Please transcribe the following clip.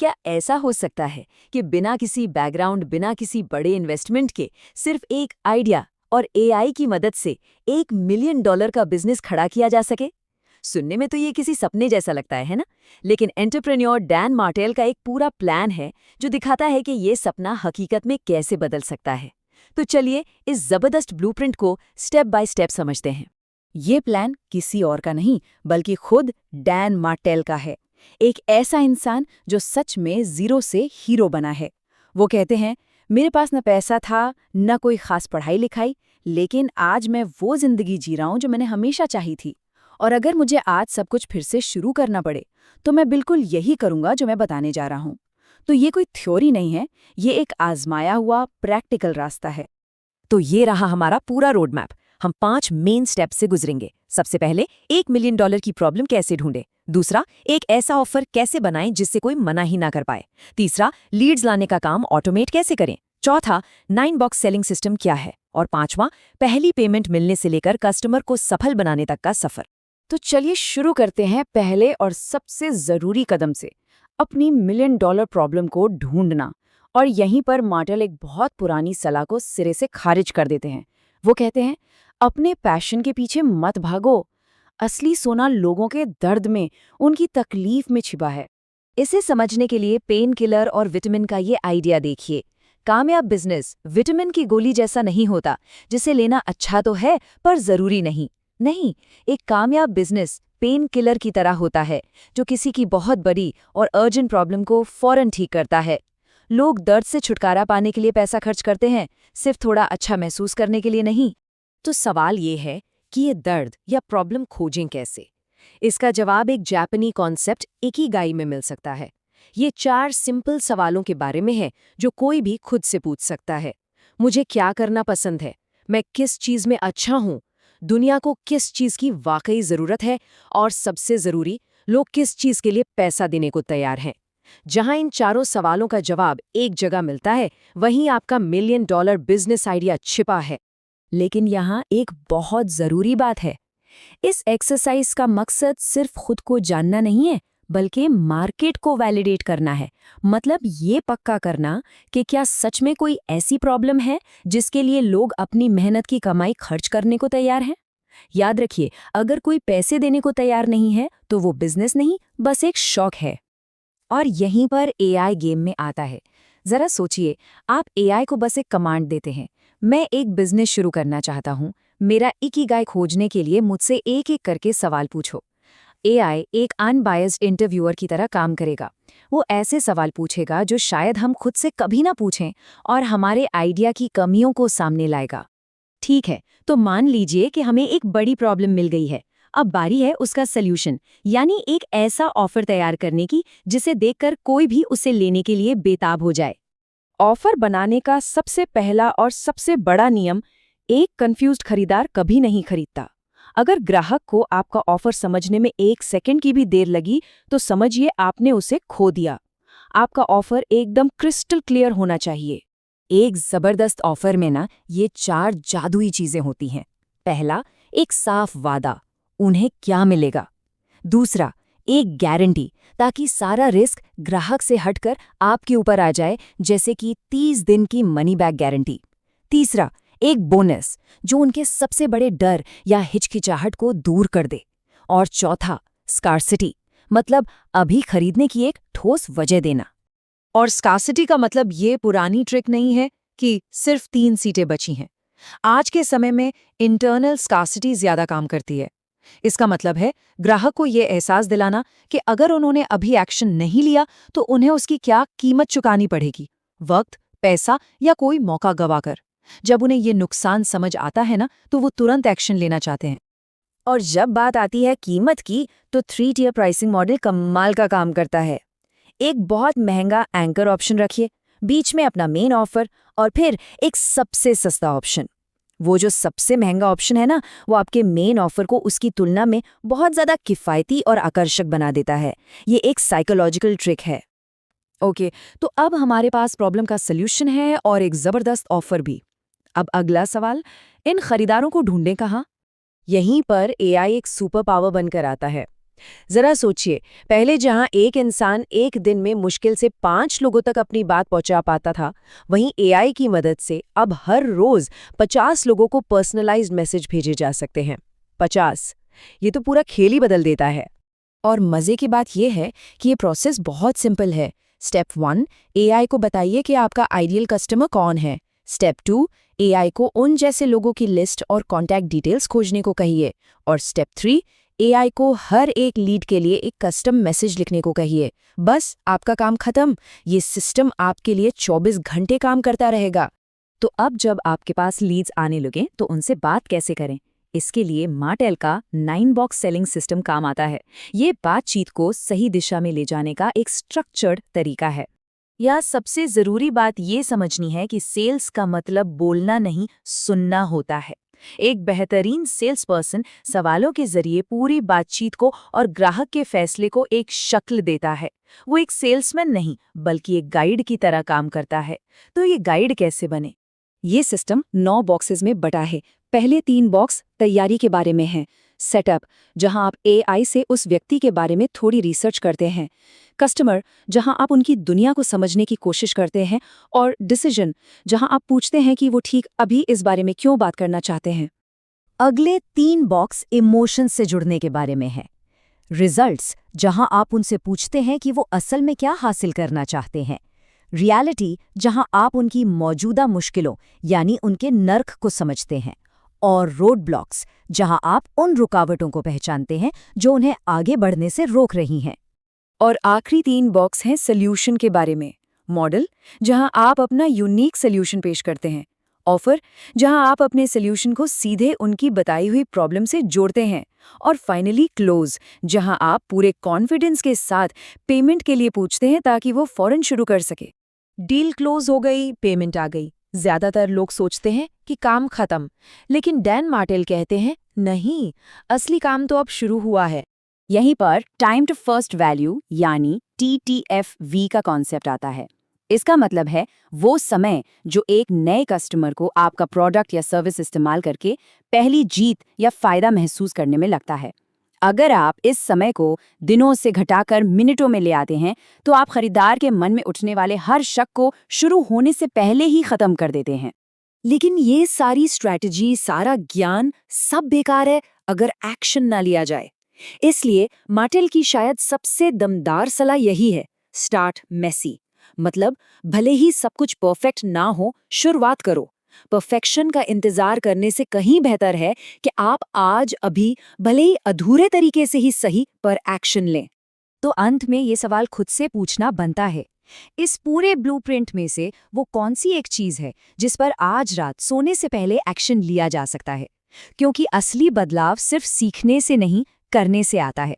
क्या ऐसा हो सकता है कि बिना किसी बैकग्राउंड, बिना किसी बड़े इन्वेस्टमेंट के सिर्फ एक आइडिया और एआई की मदद से $1 मिलियन का बिजनेस खड़ा किया जा सके? सुनने में तो ये किसी सपने जैसा लगता है ना? लेकिन एंटरप्रेन्योर डैन मार्टेल का एक पूरा प्लान है जो दिखाता है कि ये सपना हकीकत में कैसे बदल सकता है। तो चलिए इस जबरदस्त ब्लूप्रिंट को स्टेप बाय स्टेप समझते हैं। ये प्लान किसी और का नहीं बल्कि खुद डैन मार्टेल का है। एक ऐसा इंसान जो सच में जीरो से हीरो बना है। वो कहते हैं, मेरे पास न पैसा था न कोई खास पढ़ाई लिखाई, लेकिन आज मैं वो जिंदगी जी रहा हूं जो मैंने हमेशा चाही थी। और अगर मुझे आज सब कुछ फिर से शुरू करना पड़े तो मैं बिल्कुल यही करूंगा जो मैं बताने जा रहा हूं। तो ये कोई थ्योरी नहीं है, ये एक आजमाया हुआ प्रैक्टिकल रास्ता है। तो ये रहा हमारा पूरा रोड मैप। हम 5 मेन स्टेप से गुजरेंगे। सबसे पहले $1 मिलियन की प्रॉब्लम कैसे ढूंढे। दूसरा, एक ऐसा ऑफर कैसे बनाएं जिससे कोई मना ही ना कर पाए। तीसरा, लीड्स लाने का काम ऑटोमेट कैसे करें। चौथा, 9 बॉक्स सेलिंग सिस्टम क्या है। और पांचवा, पहली पेमेंट मिलने से लेकर कस्टमर को सफल बनाने तक का सफर। तो चलिए शुरू करते हैं पहले और सबसे जरूरी कदम से, अपनी $1 मिलियन प्रॉब्लम को ढूंढना। और यहीं पर मार्टेल एक बहुत पुरानी सलाह को सिरे से खारिज कर देते हैं। वो कहते हैं, अपने पैशन के पीछे मत भागो, असली सोना लोगों के दर्द में, उनकी तकलीफ में छिपा है। इसे समझने के लिए पेन किलर और विटामिन का ये आइडिया देखिए। कामयाब बिजनेस विटामिन की गोली जैसा नहीं होता जिसे लेना अच्छा तो है पर जरूरी नहीं। नहीं, एक कामयाब बिजनेस पेन किलर की तरह होता है जो किसी की बहुत बड़ी और अर्जेंट प्रॉब्लम को फौरन ठीक करता है। लोग दर्द से छुटकारा पाने के लिए पैसा खर्च करते हैं, सिर्फ थोड़ा अच्छा महसूस करने के लिए नहीं। तो सवाल ये है कि ये दर्द या प्रॉब्लम खोजें कैसे। इसका जवाब एक जापानी कॉन्सेप्ट इकिगाई में मिल सकता है। ये 4 सिंपल सवालों के बारे में है जो कोई भी खुद से पूछ सकता है। मुझे क्या करना पसंद है, मैं किस चीज़ में अच्छा हूँ, दुनिया को किस चीज़ की वाकई ज़रूरत है, और सबसे ज़रूरी, लोग किस चीज़ के लिए पैसा देने को तैयार हैं। जहां इन चारों सवालों का जवाब एक जगह मिलता है, वहीं आपका $1 मिलियन बिजनेस आइडिया छिपा है। लेकिन यहाँ एक बहुत ज़रूरी बात है। इस एक्सरसाइज का मकसद सिर्फ खुद को जानना नहीं है, बल्कि मार्केट को वैलिडेट करना है। मतलब ये पक्का करना कि क्या सच में कोई ऐसी प्रॉब्लम है जिसके लिए लोग अपनी मेहनत की कमाई खर्च करने को तैयार हैं। याद रखिए, अगर कोई पैसे देने को तैयार नहीं है तो वो बिजनेस नहीं, बस एक शौक है। और यहीं पर एआई गेम में आता है। जरा सोचिए, आप एआई को बस एक कमांड देते हैं, मैं एक बिजनेस शुरू करना चाहता हूँ, मेरा इकिगाई खोजने के लिए मुझसे एक एक करके सवाल पूछो। एआई एक अनबायस्ड इंटरव्यूअर की तरह काम करेगा। वो ऐसे सवाल पूछेगा जो शायद हम खुद से कभी ना पूछें, और हमारे आइडिया की कमियों को सामने लाएगा। ठीक है, तो मान लीजिए कि हमें एक बड़ी प्रॉब्लम मिल गई है। अब बारी है उसका सल्यूशन, यानी एक ऐसा ऑफर तैयार करने की जिसे देखकर कोई भी उसे लेने के लिए बेताब हो जाए। ऑफर बनाने का सबसे पहला और सबसे बड़ा नियम, एक कंफ्यूज्ड खरीदार कभी नहीं खरीदता। अगर ग्राहक को आपका ऑफर समझने में 1 सेकंड की भी देर लगी तो समझिए आपने उसे खो दिया। आपका ऑफर एकदम क्रिस्टल क्लियर होना चाहिए। एक जबरदस्त ऑफर में ना ये 4 जादुई चीजें होती हैं। पहला, एक साफ वादा, उन्हें क्या मिलेगा। दूसरा, एक गारंटी, ताकि सारा रिस्क ग्राहक से हटकर आपके ऊपर आ जाए, जैसे कि 30 दिन की मनी बैक गारंटी। तीसरा, एक बोनस जो उनके सबसे बड़े डर या हिचकिचाहट को दूर कर दे। और चौथा, स्कार्सिटी, मतलब अभी खरीदने की एक ठोस वजह देना। और स्कार्सिटी का मतलब ये पुरानी ट्रिक नहीं है कि सिर्फ 3 सीटें बची हैं। आज के समय में इंटरनल स्कार्सिटी ज्यादा काम करती है। इसका मतलब है ग्राहक को ये एहसास दिलाना कि अगर उन्होंने अभी एक्शन नहीं लिया तो उन्हें उसकी क्या कीमत चुकानी पड़ेगी, वक्त, पैसा या कोई मौका गवाकर। जब उन्हें ये नुकसान समझ आता है ना, तो वो तुरंत एक्शन लेना चाहते हैं। और जब बात आती है कीमत की, तो 3 टियर प्राइसिंग मॉडल कमाल का काम करता है। एक बहुत महंगा एंकर ऑप्शन रखिए, बीच में अपना मेन ऑफर, और फिर एक सबसे सस्ता ऑप्शन। वो जो सबसे महंगा ऑप्शन है ना, वो आपके मेन ऑफर को उसकी तुलना में बहुत ज़्यादा किफ़ायती और आकर्षक बना देता है। ये एक साइकोलॉजिकल ट्रिक है। ओके, तो अब हमारे पास प्रॉब्लम का सल्यूशन है और एक ज़बरदस्त ऑफर भी। अब अगला सवाल, इन खरीदारों को ढूंढें कहाँ? यहीं पर एआई एक सुपर पावर बनकर आता है। जरा सोचिए, पहले जहां एक इंसान एक दिन में मुश्किल से 5 लोगों तक अपनी बात पहुंचा पाता था, वहीं एआई की मदद से अब हर रोज 50 लोगों को पर्सनलाइज्ड मैसेज भेजे जा सकते हैं। 50। ये तो पूरा खेल ही बदल देता है। और मजे की बात यह है कि ये प्रोसेस बहुत सिंपल है। स्टेप 1, एआई को बताइए कि आपका आइडियल कस्टमर कौन है। स्टेप 2, एआई को उन जैसे लोगों की लिस्ट और कॉन्टैक्ट डिटेल्स खोजने को कहिए। और स्टेप 3, एआई को हर एक लीड के लिए एक कस्टम मैसेज लिखने को कहिए। बस आपका काम खत्म। ये सिस्टम आपके लिए 24 घंटे काम करता रहेगा। तो अब जब आपके पास लीड्स आने लगे तो उनसे बात कैसे करें? इसके लिए मार्टेल का 9 बॉक्स सेलिंग सिस्टम काम आता है। ये बातचीत को सही दिशा में ले जाने का एक स्ट्रक्चर्ड तरीका है। यह सबसे जरूरी बात ये समझनी है कि सेल्स का मतलब बोलना नहीं, सुनना होता है। एक बेहतरीन सेल्स पर्सन सवालों के जरिए पूरी बातचीत को और ग्राहक के फैसले को एक शक्ल देता है। वो एक सेल्समैन नहीं, बल्कि एक गाइड की तरह काम करता है। तो ये गाइड कैसे बने? ये सिस्टम 9 बॉक्सेस में बटा है। पहले 3 बॉक्स तैयारी के बारे में हैं। सेटअप, जहां आप एआई से उस व्यक्ति के बारे में थोड़ी रिसर्च करते हैं। कस्टमर, जहां आप उनकी दुनिया को समझने की कोशिश करते हैं। और डिसीजन, जहां आप पूछते हैं कि वो ठीक अभी इस बारे में क्यों बात करना चाहते हैं। अगले 3 बॉक्स इमोशन से जुड़ने के बारे में है। रिजल्ट्स, जहां आप उनसे पूछते हैं कि वो असल में क्या हासिल करना चाहते हैं। रियलिटी, जहां आप उनकी मौजूदा मुश्किलों यानी उनके नर्क को समझते हैं। और रोड ब्लॉक्स, जहां आप उन रुकावटों को पहचानते हैं जो उन्हें आगे बढ़ने से रोक रही हैं। और आखिरी 3 बॉक्स हैं सॉल्यूशन के बारे में। मॉडल, जहां आप अपना यूनिक सॉल्यूशन पेश करते हैं। ऑफर, जहां आप अपने सॉल्यूशन को सीधे उनकी बताई हुई प्रॉब्लम से जोड़ते हैं। और फाइनली क्लोज, जहां आप पूरे कॉन्फिडेंस के साथ पेमेंट के लिए पूछते हैं ताकि वो फौरन शुरू कर सके। डील क्लोज हो गई, पेमेंट आ गई। ज्यादातर लोग सोचते हैं कि काम खत्म, लेकिन डैन मार्टेल कहते हैं नहीं, असली काम तो अब शुरू हुआ है। यहीं पर टाइम टू फर्स्ट वैल्यू यानी TTFV का कॉन्सेप्ट आता है। इसका मतलब है वो समय जो एक नए कस्टमर को आपका प्रोडक्ट या सर्विस इस्तेमाल करके पहली जीत या फायदा महसूस करने में लगता है। अगर आप इस समय को दिनों से घटाकर मिनटों में ले आते हैं, तो आप खरीदार के मन में उठने वाले हर शक को शुरू होने से पहले ही खत्म कर देते हैं। लेकिन ये सारी स्ट्रैटेजी, सारा ज्ञान सब बेकार है अगर एक्शन ना लिया जाए। इसलिए मार्टेल की शायद सबसे दमदार सलाह यही है, स्टार्ट मेसी। मतलब भले ही सब कुछ परफेक्ट ना हो, शुरुआत करो। परफेक्शन का इंतजार करने से कहीं बेहतर है कि आप आज अभी भले ही अधूरे तरीके से ही सही पर एक्शन लें। तो अंत में ये सवाल खुद से पूछना बनता है, इस पूरे ब्लूप्रिंट में से वो कौन सी एक चीज है जिस पर आज रात सोने से पहले एक्शन लिया जा सकता है? क्योंकि असली बदलाव सिर्फ सीखने से नहीं, करने से आता है।